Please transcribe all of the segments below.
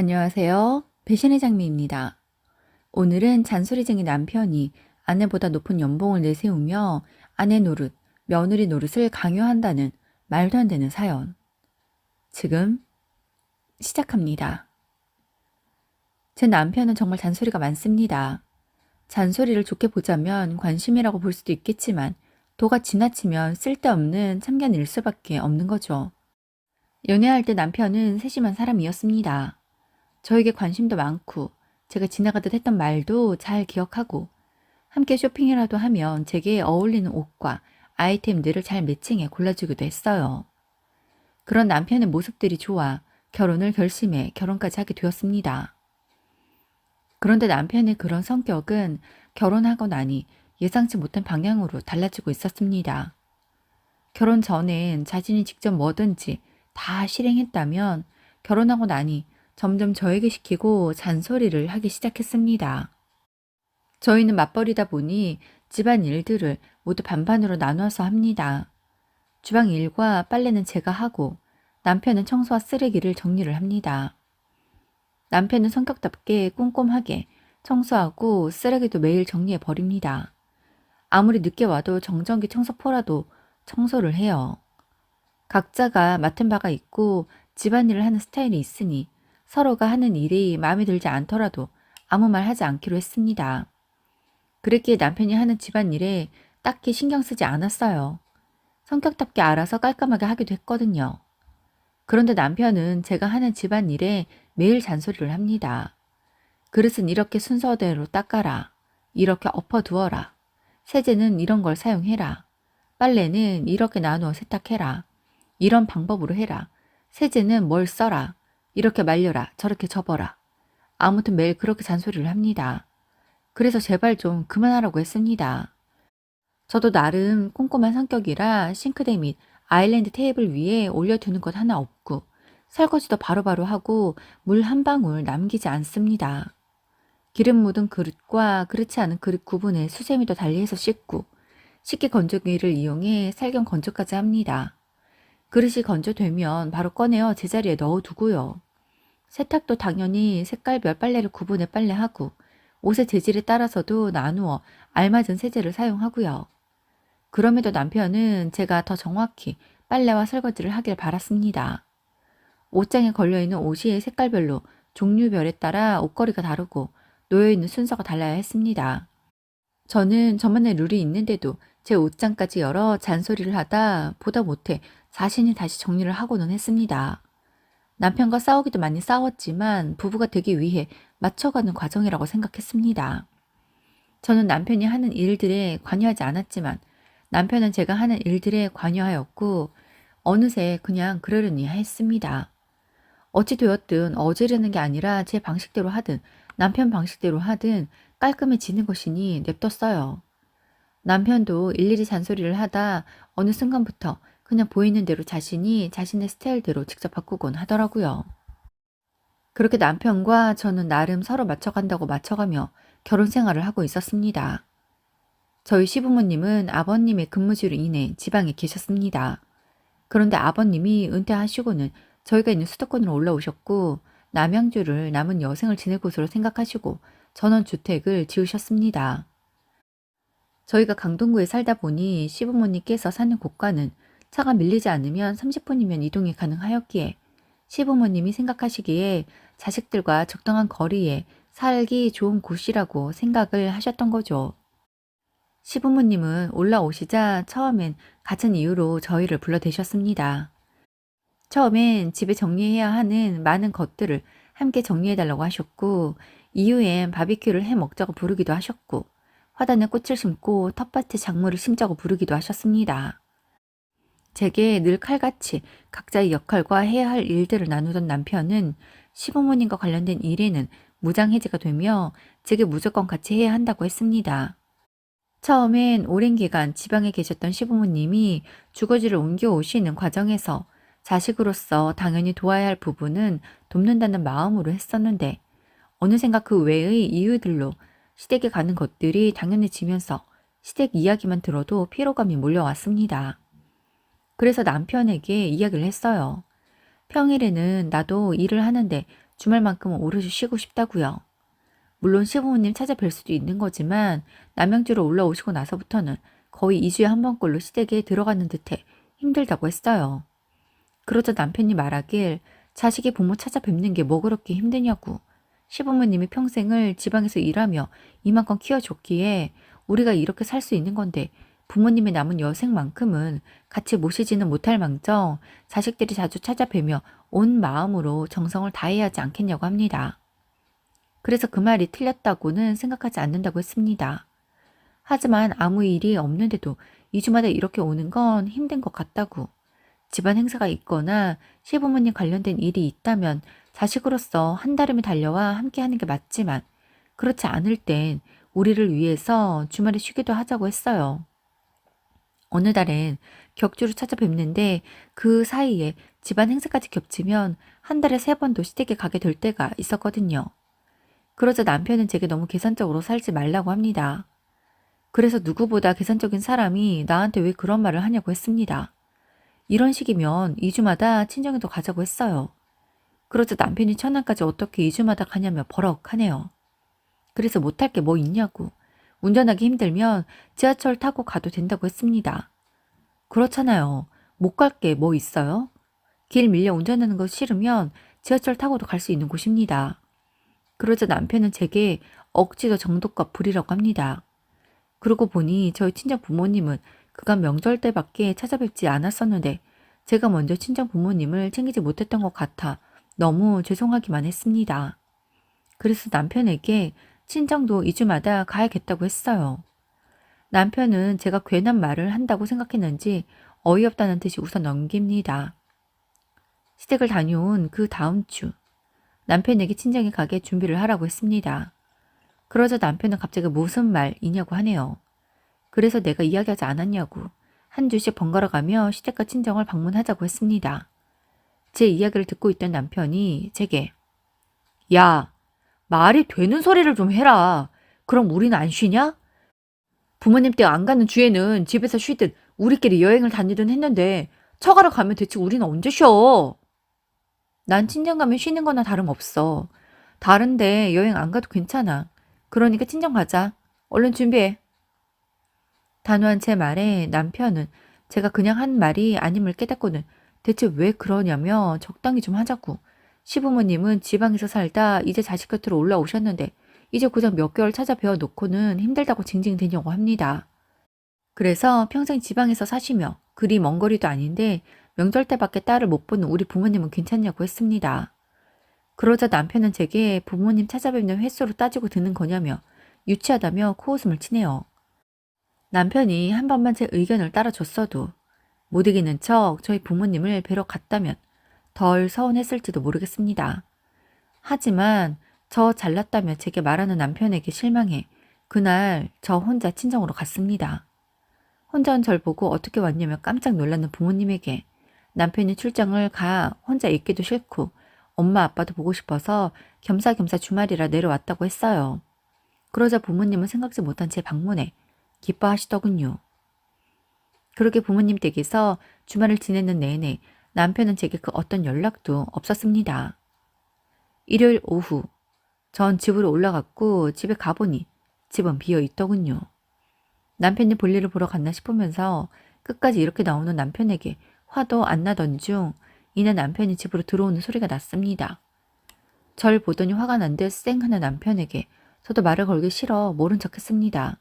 안녕하세요. 배신의 장미입니다. 오늘은 잔소리쟁이 남편이 아내보다 높은 연봉을 내세우며 아내 노릇, 며느리 노릇을 강요한다는 말도 안 되는 사연. 지금 시작합니다. 제 남편은 정말 잔소리가 많습니다. 잔소리를 좋게 보자면 관심이라고 볼 수도 있겠지만 도가 지나치면 쓸데없는 참견일 수밖에 없는 거죠. 연애할 때 남편은 세심한 사람이었습니다. 저에게 관심도 많고 제가 지나가듯 했던 말도 잘 기억하고 함께 쇼핑이라도 하면 제게 어울리는 옷과 아이템들을 잘 매칭해 골라주기도 했어요. 그런 남편의 모습들이 좋아 결혼을 결심해 결혼까지 하게 되었습니다. 그런데 남편의 그런 성격은 결혼하고 나니 예상치 못한 방향으로 달라지고 있었습니다. 결혼 전엔 자신이 직접 뭐든지 다 실행했다면 결혼하고 나니 점점 저에게 시키고 잔소리를 하기 시작했습니다. 저희는 맞벌이다 보니 집안 일들을 모두 반반으로 나눠서 합니다. 주방 일과 빨래는 제가 하고 남편은 청소와 쓰레기를 정리를 합니다. 남편은 성격답게 꼼꼼하게 청소하고 쓰레기도 매일 정리해 버립니다. 아무리 늦게 와도 정전기 청소포라도 청소를 해요. 각자가 맡은 바가 있고 집안일을 하는 스타일이 있으니 서로가 하는 일이 마음에 들지 않더라도 아무 말 하지 않기로 했습니다. 그랬기에 남편이 하는 집안일에 딱히 신경 쓰지 않았어요. 성격답게 알아서 깔끔하게 하기도 했거든요. 그런데 남편은 제가 하는 집안일에 매일 잔소리를 합니다. 그릇은 이렇게 순서대로 닦아라. 이렇게 엎어두어라. 세제는 이런 걸 사용해라. 빨래는 이렇게 나누어 세탁해라. 이런 방법으로 해라. 세제는 뭘 써라. 이렇게 말려라. 저렇게 접어라. 아무튼 매일 그렇게 잔소리를 합니다. 그래서 제발 좀 그만하라고 했습니다. 저도 나름 꼼꼼한 성격이라 싱크대 및 아일랜드 테이블 위에 올려두는 것 하나 없고 설거지도 바로바로 하고 물 한 방울 남기지 않습니다. 기름 묻은 그릇과 그렇지 않은 그릇 구분에 수세미도 달리해서 씻고 식기 건조기를 이용해 살균 건조까지 합니다. 그릇이 건조되면 바로 꺼내어 제자리에 넣어두고요. 세탁도 당연히 색깔별 빨래를 구분해 빨래하고 옷의 재질에 따라서도 나누어 알맞은 세제를 사용하고요. 그럼에도 남편은 제가 더 정확히 빨래와 설거지를 하길 바랐습니다. 옷장에 걸려있는 옷이 색깔별로 종류별에 따라 옷걸이가 다르고 놓여있는 순서가 달라야 했습니다. 저는 저만의 룰이 있는데도 제 옷장까지 열어 잔소리를 하다 보다 못해 자신이 다시 정리를 하고는 했습니다. 남편과 싸우기도 많이 싸웠지만 부부가 되기 위해 맞춰가는 과정이라고 생각했습니다. 저는 남편이 하는 일들에 관여하지 않았지만 남편은 제가 하는 일들에 관여하였고 어느새 그냥 그러려니 했습니다. 어찌 되었든 어지르는 게 아니라 제 방식대로 하든 남편 방식대로 하든 깔끔해지는 것이니 냅뒀어요. 남편도 일일이 잔소리를 하다 어느 순간부터 그냥 보이는 대로 자신이 자신의 스타일대로 직접 바꾸곤 하더라고요. 그렇게 남편과 저는 나름 서로 맞춰간다고 맞춰가며 결혼 생활을 하고 있었습니다. 저희 시부모님은 아버님의 근무지로 인해 지방에 계셨습니다. 그런데 아버님이 은퇴하시고는 저희가 있는 수도권으로 올라오셨고 남양주를 남은 여생을 지낼 곳으로 생각하시고 전원주택을 지으셨습니다. 저희가 강동구에 살다 보니 시부모님께서 사는 곳과는 차가 밀리지 않으면 30분이면 이동이 가능하였기에 시부모님이 생각하시기에 자식들과 적당한 거리에 살기 좋은 곳이라고 생각을 하셨던 거죠. 시부모님은 올라오시자 처음엔 같은 이유로 저희를 불러대셨습니다. 처음엔 집에 정리해야 하는 많은 것들을 함께 정리해달라고 하셨고 이후엔 바비큐를 해 먹자고 부르기도 하셨고 화단에 꽃을 심고 텃밭에 작물을 심자고 부르기도 하셨습니다. 제게 늘 칼같이 각자의 역할과 해야 할 일들을 나누던 남편은 시부모님과 관련된 일에는 무장해제가 되며 제게 무조건 같이 해야 한다고 했습니다. 처음엔 오랜 기간 지방에 계셨던 시부모님이 주거지를 옮겨오시는 과정에서 자식으로서 당연히 도와야 할 부분은 돕는다는 마음으로 했었는데 어느샌가 그 외의 이유들로 시댁에 가는 것들이 당연해지면서 시댁 이야기만 들어도 피로감이 몰려왔습니다. 그래서 남편에게 이야기를 했어요. 평일에는 나도 일을 하는데 주말만큼은 오롯이 쉬고 싶다고요. 물론 시부모님 찾아뵐 수도 있는 거지만 남양주로 올라오시고 나서부터는 거의 2주에 한 번꼴로 시댁에 들어가는 듯해 힘들다고 했어요. 그러자 남편이 말하길 자식이 부모 찾아뵙는 게 뭐 그렇게 힘드냐고. 시부모님이 평생을 지방에서 일하며 이만큼 키워줬기에 우리가 이렇게 살 수 있는 건데 부모님의 남은 여생만큼은 같이 모시지는 못할 망정 자식들이 자주 찾아뵈며 온 마음으로 정성을 다해야 하지 않겠냐고 합니다. 그래서 그 말이 틀렸다고는 생각하지 않는다고 했습니다. 하지만 아무 일이 없는데도 2주마다 이렇게 오는 건 힘든 것 같다고. 집안 행사가 있거나 시부모님 관련된 일이 있다면 자식으로서 한달음에 달려와 함께 하는 게 맞지만 그렇지 않을 땐 우리를 위해서 주말에 쉬기도 하자고 했어요. 어느 달엔 격주로 찾아뵙는데 그 사이에 집안 행사까지 겹치면 한 달에 3번도 시댁에 가게 될 때가 있었거든요. 그러자 남편은 제게 너무 계산적으로 살지 말라고 합니다. 그래서 누구보다 계산적인 사람이 나한테 왜 그런 말을 하냐고 했습니다. 이런 식이면 2주마다 친정에도 가자고 했어요. 그러자 남편이 천안까지 어떻게 2주마다 가냐며 버럭하네요. 그래서 못할 게 뭐 있냐고. 운전하기 힘들면 지하철 타고 가도 된다고 했습니다. 그렇잖아요. 못 갈 게 뭐 있어요? 길 밀려 운전하는 거 싫으면 지하철 타고도 갈 수 있는 곳입니다. 그러자 남편은 제게 억지로 정독과 부리라고 합니다. 그러고 보니 저희 친정 부모님은 그간 명절 때밖에 찾아뵙지 않았었는데 제가 먼저 친정 부모님을 챙기지 못했던 것 같아 너무 죄송하기만 했습니다. 그래서 남편에게 친정도 2주마다 가야겠다고 했어요. 남편은 제가 괜한 말을 한다고 생각했는지 어이없다는 듯이 웃어 넘깁니다. 시댁을 다녀온 그 다음 주 남편에게 친정에 가게 준비를 하라고 했습니다. 그러자 남편은 갑자기 무슨 말이냐고 하네요. 그래서 내가 이야기하지 않았냐고 한 주씩 번갈아 가며 시댁과 친정을 방문하자고 했습니다. 제 이야기를 듣고 있던 남편이 제게 야, 말이 되는 소리를 좀 해라. 그럼 우리는 안 쉬냐? 부모님 댁 안 가는 주에는 집에서 쉬듯 우리끼리 여행을 다니든 했는데 처가를 가면 대체 우리는 언제 쉬어? 난 친정 가면 쉬는 거나 다름없어. 다른데 여행 안 가도 괜찮아. 그러니까 친정 가자. 얼른 준비해. 단호한 제 말에 남편은 제가 그냥 한 말이 아님을 깨닫고는 대체 왜 그러냐며 적당히 좀 하자고. 시부모님은 지방에서 살다 이제 자식 곁으로 올라오셨는데 이제 고작 몇 개월 찾아뵈어 놓고는 힘들다고 징징대냐고 합니다. 그래서 평생 지방에서 사시며 그리 먼 거리도 아닌데 명절 때밖에 딸을 못 보는 우리 부모님은 괜찮냐고 했습니다. 그러자 남편은 제게 부모님 찾아뵙는 횟수로 따지고 드는 거냐며 유치하다며 코웃음을 치네요. 남편이 한 번만 제 의견을 따라줬어도 못 이기는 척 저희 부모님을 뵈러 갔다면 덜 서운했을지도 모르겠습니다. 하지만 저 잘났다며 제게 말하는 남편에게 실망해 그날 저 혼자 친정으로 갔습니다. 혼자 온 절 보고 어떻게 왔냐며 깜짝 놀라는 부모님에게 남편이 출장을 가 혼자 있기도 싫고 엄마 아빠도 보고 싶어서 겸사겸사 주말이라 내려왔다고 했어요. 그러자 부모님은 생각지 못한 제 방문에 기뻐하시더군요. 그렇게 부모님 댁에서 주말을 지내는 내내 남편은 제게 그 어떤 연락도 없었습니다. 일요일 오후 전 집으로 올라갔고 집에 가보니 집은 비어 있더군요. 남편이 볼일을 보러 갔나 싶으면서 끝까지 이렇게 나오는 남편에게 화도 안 나던 중 이내 남편이 집으로 들어오는 소리가 났습니다. 절 보더니 화가 난 듯 쌩하는 남편에게 저도 말을 걸기 싫어 모른 척했습니다.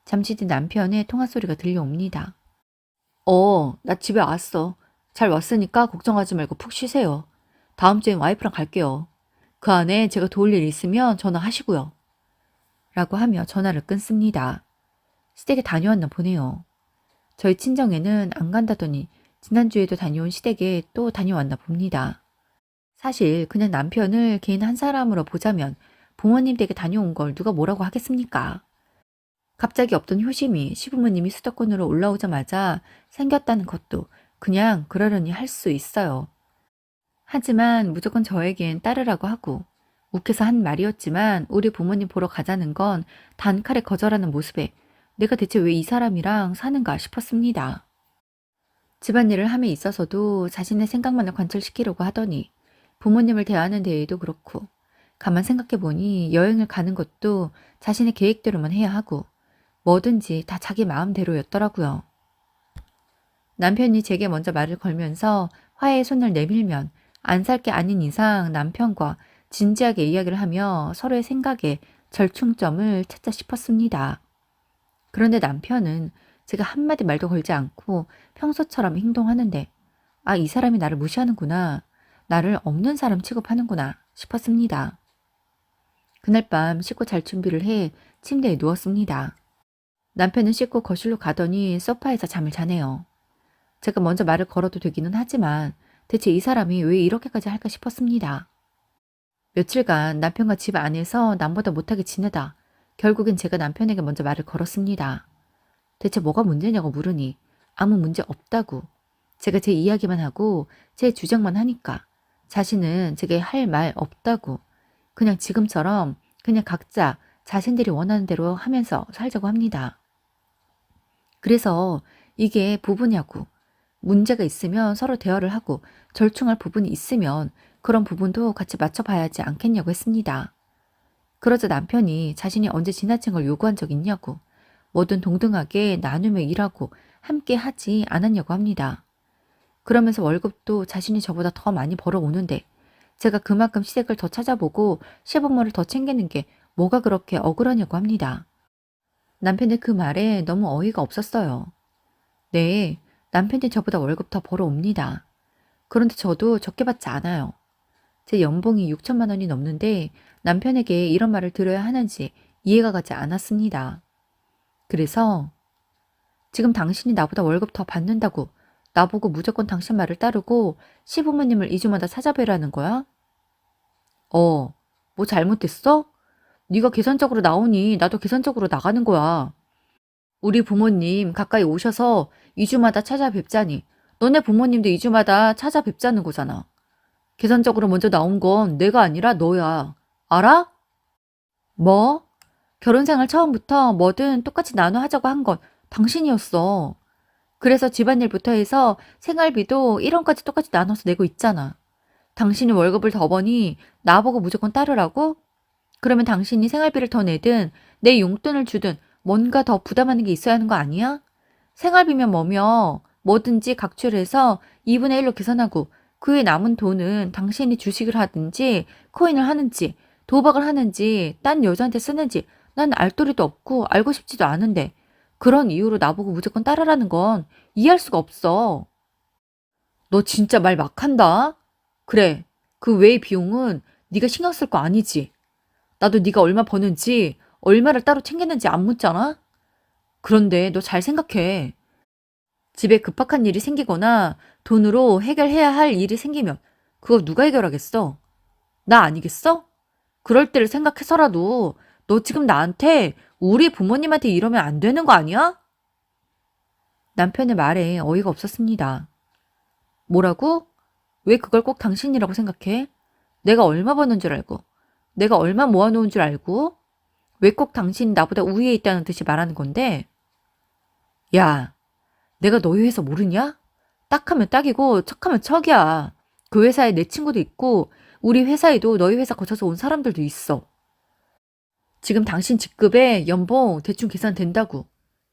잠시 뒤 남편의 통화 소리가 들려옵니다. 나 집에 왔어. 잘 왔으니까 걱정하지 말고 푹 쉬세요. 다음 주엔 와이프랑 갈게요. 그 안에 제가 도울 일 있으면 전화하시고요. 라고 하며 전화를 끊습니다. 시댁에 다녀왔나 보네요. 저희 친정에는 안 간다더니 지난주에도 다녀온 시댁에 또 다녀왔나 봅니다. 사실 그냥 남편을 개인 한 사람으로 보자면 부모님 댁에 다녀온 걸 누가 뭐라고 하겠습니까? 갑자기 없던 효심이 시부모님이 수도권으로 올라오자마자 생겼다는 것도 그냥 그러려니 할 수 있어요. 하지만 무조건 저에겐 따르라고 하고 욱해서 한 말이었지만 우리 부모님 보러 가자는 건 단칼에 거절하는 모습에 내가 대체 왜 이 사람이랑 사는가 싶었습니다. 집안일을 함에 있어서도 자신의 생각만을 관철시키려고 하더니 부모님을 대하는 데에도 그렇고, 가만 생각해보니 여행을 가는 것도 자신의 계획대로만 해야 하고, 뭐든지 다 자기 마음대로였더라고요. 남편이 제게 먼저 말을 걸면서 화해의 손을 내밀면 안 살 게 아닌 이상 남편과 진지하게 이야기를 하며 서로의 생각에 절충점을 찾자 싶었습니다. 그런데 남편은 제가 한마디 말도 걸지 않고 평소처럼 행동하는데, 아, 이 사람이 나를 무시하는구나. 나를 없는 사람 취급하는구나 싶었습니다. 그날 밤 씻고 잘 준비를 해 침대에 누웠습니다. 남편은 씻고 거실로 가더니 소파에서 잠을 자네요. 제가 먼저 말을 걸어도 되기는 하지만 대체 이 사람이 왜 이렇게까지 할까 싶었습니다. 며칠간 남편과 집 안에서 남보다 못하게 지내다 결국엔 제가 남편에게 먼저 말을 걸었습니다. 대체 뭐가 문제냐고 물으니 아무 문제 없다고. 제가 제 이야기만 하고 제 주장만 하니까 자신은 제게 할 말 없다고. 그냥 지금처럼 그냥 각자 자신들이 원하는 대로 하면서 살자고 합니다. 그래서 이게 부부냐고. 문제가 있으면 서로 대화를 하고 절충할 부분이 있으면 그런 부분도 같이 맞춰봐야 하지 않겠냐고 했습니다. 그러자 남편이 자신이 언제 지나친 걸 요구한 적 있냐고, 뭐든 동등하게 나누며 일하고 함께 하지 않았냐고 합니다. 그러면서 월급도 자신이 저보다 더 많이 벌어오는데 제가 그만큼 시댁을 더 찾아보고 시부모를 더 챙기는 게 뭐가 그렇게 억울하냐고 합니다. 남편의 그 말에 너무 어이가 없었어요. 네, 남편이 저보다 월급 더 벌어옵니다. 그런데 저도 적게 받지 않아요. 제 연봉이 6천만 원이 넘는데 남편에게 이런 말을 들어야 하는지 이해가 가지 않았습니다. 그래서 지금 당신이 나보다 월급 더 받는다고 나보고 무조건 당신 말을 따르고 시부모님을 2주마다 찾아뵈라는 거야? 뭐 잘못됐어? 네가 계산적으로 나오니 나도 계산적으로 나가는 거야. 우리 부모님 가까이 오셔서 2주마다 찾아뵙자니 너네 부모님도 2주마다 찾아뵙자는 거잖아. 계산적으로 먼저 나온 건 내가 아니라 너야. 알아? 뭐? 결혼생활 처음부터 뭐든 똑같이 나눠 하자고 한 건 당신이었어. 그래서 집안일부터 해서 생활비도 1원까지 똑같이 나눠서 내고 있잖아. 당신이 월급을 더 버니 나보고 무조건 따르라고? 그러면 당신이 생활비를 더 내든 내 용돈을 주든 뭔가 더 부담하는 게 있어야 하는 거 아니야? 생활비면 뭐든지 각출해서 2분의 1로 계산하고 그 외 남은 돈은 당신이 주식을 하든지 코인을 하는지 도박을 하는지 딴 여자한테 쓰는지 난 알 도리도 없고 알고 싶지도 않은데 그런 이유로 나보고 무조건 따르라는 건 이해할 수가 없어. 너 진짜 말 막 한다? 그래, 그 외의 비용은 네가 신경 쓸 거 아니지. 나도 네가 얼마 버는지 얼마를 따로 챙겼는지 안 묻잖아? 그런데 너 잘 생각해. 집에 급박한 일이 생기거나 돈으로 해결해야 할 일이 생기면 그거 누가 해결하겠어? 나 아니겠어? 그럴 때를 생각해서라도 너 지금 나한테 우리 부모님한테 이러면 안 되는 거 아니야? 남편의 말에 어이가 없었습니다. 뭐라고? 왜 그걸 꼭 당신이라고 생각해? 내가 얼마 버는 줄 알고, 내가 얼마 모아놓은 줄 알고, 왜 꼭 당신이 나보다 우위에 있다는 듯이 말하는 건데? 야, 내가 너희 회사 모르냐? 딱하면 딱이고 척하면 척이야. 그 회사에 내 친구도 있고 우리 회사에도 너희 회사 거쳐서 온 사람들도 있어. 지금 당신 직급에 연봉 대충 계산된다고.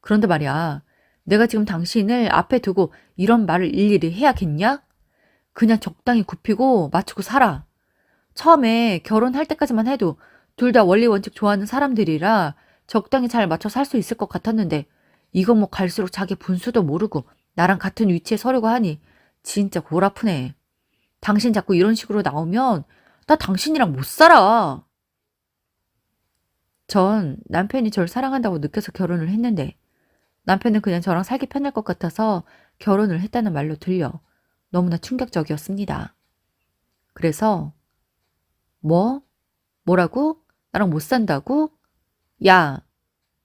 그런데 말이야, 내가 지금 당신을 앞에 두고 이런 말을 일일이 해야겠냐? 그냥 적당히 굽히고 맞추고 살아. 처음에 결혼할 때까지만 해도 둘 다 원리 원칙 좋아하는 사람들이라 적당히 잘 맞춰 살 수 있을 것 같았는데 이거 뭐 갈수록 자기 분수도 모르고 나랑 같은 위치에 서려고 하니 진짜 골 아프네. 당신 자꾸 이런 식으로 나오면 나 당신이랑 못 살아. 전 남편이 절 사랑한다고 느껴서 결혼을 했는데 남편은 그냥 저랑 살기 편할 것 같아서 결혼을 했다는 말로 들려 너무나 충격적이었습니다. 그래서 뭐? 뭐라고? 나랑 못 산다고? 야,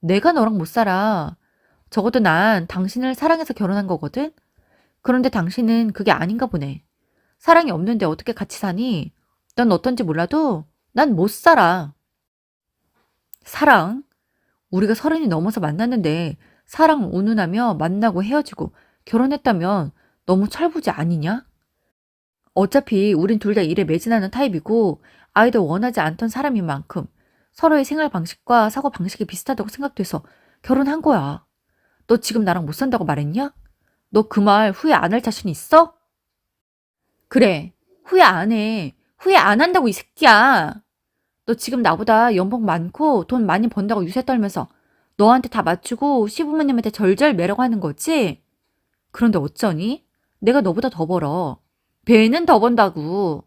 내가 너랑 못 살아. 적어도 난 당신을 사랑해서 결혼한 거거든? 그런데 당신은 그게 아닌가 보네. 사랑이 없는데 어떻게 같이 사니? 넌 어떤지 몰라도 난 못 살아. 사랑? 우리가 30이 넘어서 만났는데 사랑 운운하며 만나고 헤어지고 결혼했다면 너무 철부지 아니냐? 어차피 우린 둘 다 일에 매진하는 타입이고 아이도 원하지 않던 사람인 만큼 서로의 생활 방식과 사고 방식이 비슷하다고 생각돼서 결혼한 거야. 너 지금 나랑 못 산다고 말했냐? 너 그 말 후회 안 할 자신 있어? 그래. 후회 안 해. 후회 안 한다고 이 새끼야. 너 지금 나보다 연봉 많고 돈 많이 번다고 유세 떨면서 너한테 다 맞추고 시부모님한테 절절 매라고 하는 거지? 그런데 어쩌니? 내가 너보다 더 벌어. 배는 더 번다고.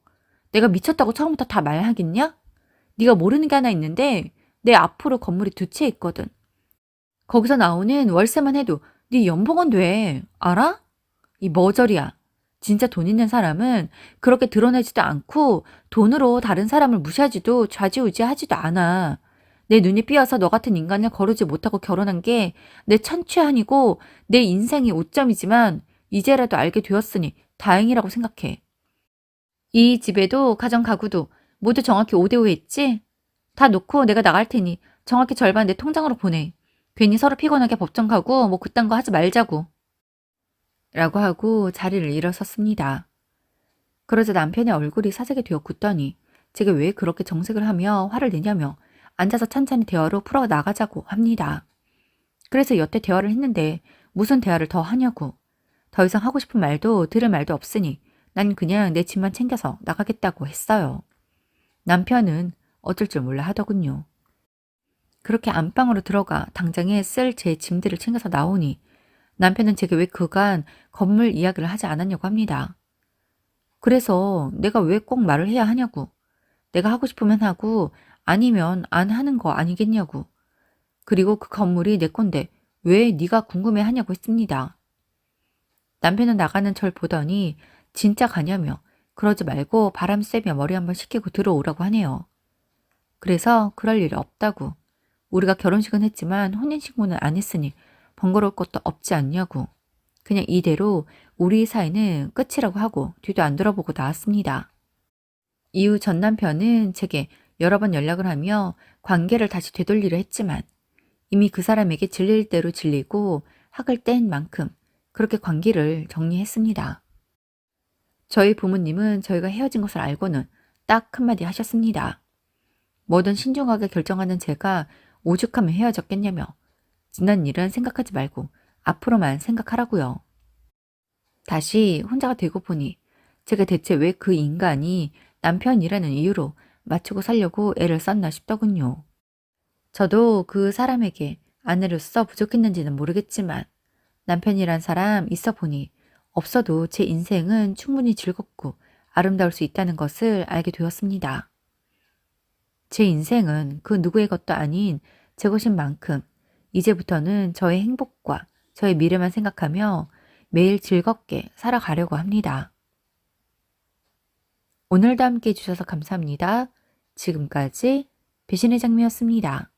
내가 미쳤다고 처음부터 다 말하겠냐? 네가 모르는 게 하나 있는데 내 앞으로 건물이 두 채 있거든. 거기서 나오는 월세만 해도 네 연봉은 돼. 알아? 이 머저리야. 진짜 돈 있는 사람은 그렇게 드러내지도 않고 돈으로 다른 사람을 무시하지도 좌지우지하지도 않아. 내 눈이 삐어서 너 같은 인간을 거르지 못하고 결혼한 게 내 천추한이고 내 인생의 오점이지만 이제라도 알게 되었으니 다행이라고 생각해. 이 집에도 가정 가구도 모두 정확히 5대5 했지? 다 놓고 내가 나갈 테니 정확히 절반 내 통장으로 보내. 괜히 서로 피곤하게 법정 가고 뭐 그딴 거 하지 말자고. 라고 하고 자리를 일어섰습니다. 그러자 남편의 얼굴이 사색이 되어 굳더니 제가 왜 그렇게 정색을 하며 화를 내냐며 앉아서 찬찬히 대화로 풀어 나가자고 합니다. 그래서 여태 대화를 했는데 무슨 대화를 더 하냐고. 더 이상 하고 싶은 말도 들을 말도 없으니 난 그냥 내 짐만 챙겨서 나가겠다고 했어요. 남편은 어쩔 줄 몰라 하더군요. 그렇게 안방으로 들어가 당장에 쓸 제 짐들을 챙겨서 나오니 남편은 제게 왜 그간 건물 이야기를 하지 않았냐고 합니다. 그래서 내가 왜 꼭 말을 해야 하냐고. 내가 하고 싶으면 하고 아니면 안 하는 거 아니겠냐고. 그리고 그 건물이 내 건데 왜 네가 궁금해하냐고 했습니다. 남편은 나가는 절 보더니 진짜 가냐며 그러지 말고 바람 쐬며 머리 한번 식히고 들어오라고 하네요. 그래서 그럴 일이 없다고. 우리가 결혼식은 했지만 혼인신고는 안 했으니 번거로울 것도 없지 않냐고. 그냥 이대로 우리 사이는 끝이라고 하고 뒤도 안 돌아보고 나왔습니다. 이후 전 남편은 제게 여러 번 연락을 하며 관계를 다시 되돌리려 했지만 이미 그 사람에게 질릴 대로 질리고 학을 뗀 만큼 그렇게 관계를 정리했습니다. 저희 부모님은 저희가 헤어진 것을 알고는 딱 한마디 하셨습니다. 뭐든 신중하게 결정하는 제가 오죽하면 헤어졌겠냐며 지난 일은 생각하지 말고 앞으로만 생각하라고요. 다시 혼자가 되고 보니 제가 대체 왜 그 인간이 남편이라는 이유로 맞추고 살려고 애를 썼나 싶더군요. 저도 그 사람에게 아내로서 부족했는지는 모르겠지만 남편이란 사람 있어 보니 없어도 제 인생은 충분히 즐겁고 아름다울 수 있다는 것을 알게 되었습니다. 제 인생은 그 누구의 것도 아닌 제 것인 만큼 이제부터는 저의 행복과 저의 미래만 생각하며 매일 즐겁게 살아가려고 합니다. 오늘도 함께 해주셔서 감사합니다. 지금까지 배신의 장미였습니다.